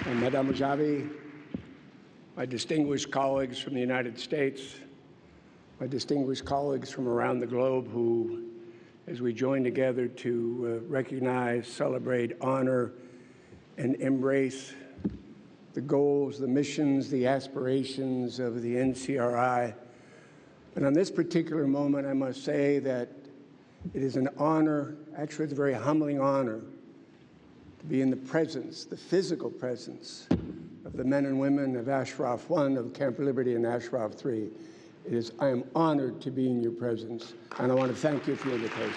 Madame Javi, my distinguished colleagues from the United States, my distinguished colleagues from around the globe who, as we join together to recognize, celebrate, honor, and embrace the goals, the missions, the aspirations of the NCRI. And on this particular moment, I must say that it is an honor, actually it's a very humbling honor, to be in the presence, the physical presence of the men and women of Ashraf1, of Camp Liberty, and Ashraf3. I am honored to be in your presence, and I want to thank you for your invitation.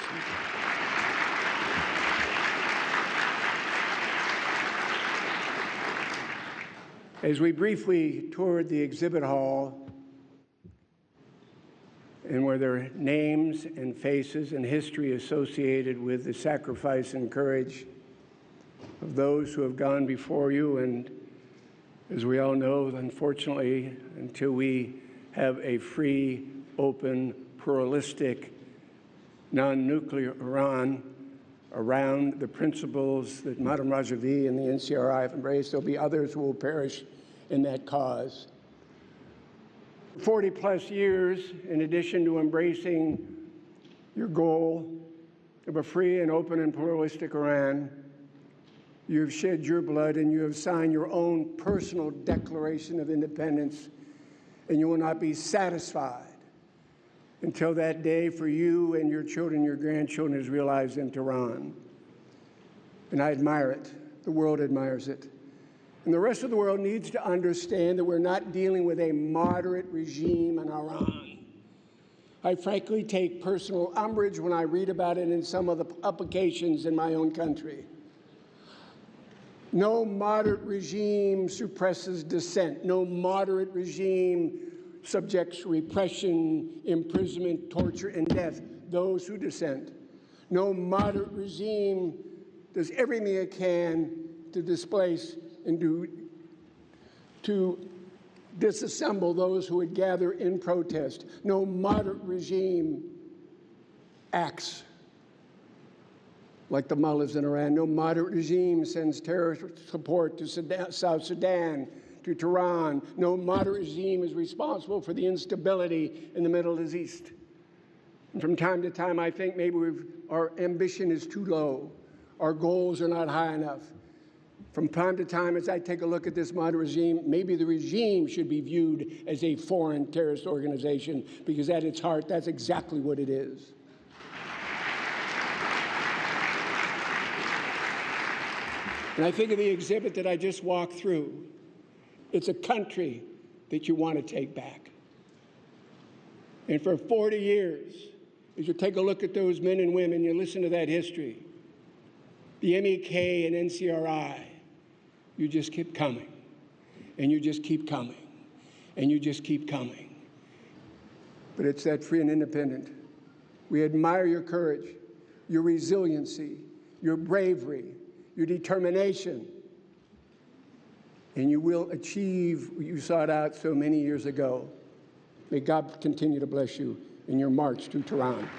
As we briefly toured the exhibit hall, and where there are names and faces and history associated with the sacrifice and courage of those who have gone before you, and as we all know, unfortunately, until we have a free, open, pluralistic, non-nuclear Iran around the principles that Madame Rajavi and the NCRI have embraced, there'll be others who will perish in that cause. 40-plus years, in addition to embracing your goal of a free and open and pluralistic Iran, you have shed your blood and you have signed your own personal Declaration of Independence, and you will not be satisfied until that day for you and your children, your grandchildren, is realized in Tehran. And I admire it. The world admires it. And the rest of the world needs to understand that we're not dealing with a moderate regime in Iran. I frankly take personal umbrage when I read about it in some of the publications in my own country. No moderate regime suppresses dissent. No moderate regime subjects repression, imprisonment, torture, and death those who dissent. No moderate regime does everything it can to displace and to disassemble those who would gather in protest. No moderate regime acts like the mullahs in Iran. No moderate regime sends terrorist support to South Sudan, to Tehran. No moderate regime is responsible for the instability in the Middle East. And from time to time, I think maybe our ambition is too low. Our goals are not high enough. From time to time, as I take a look at this moderate regime, maybe the regime should be viewed as a foreign terrorist organization, because at its heart, that's exactly what it is. And I think of the exhibit that I just walked through. It's a country that you want to take back. And for 40 years, as you take a look at those men and women, you listen to that history, the MEK and NCRI, you just keep coming, and you just keep coming, and you just keep coming. But it's that free and independent. We admire your courage, your resiliency, your bravery, your determination, and you will achieve what you sought out so many years ago. May God continue to bless you in your march to Tehran.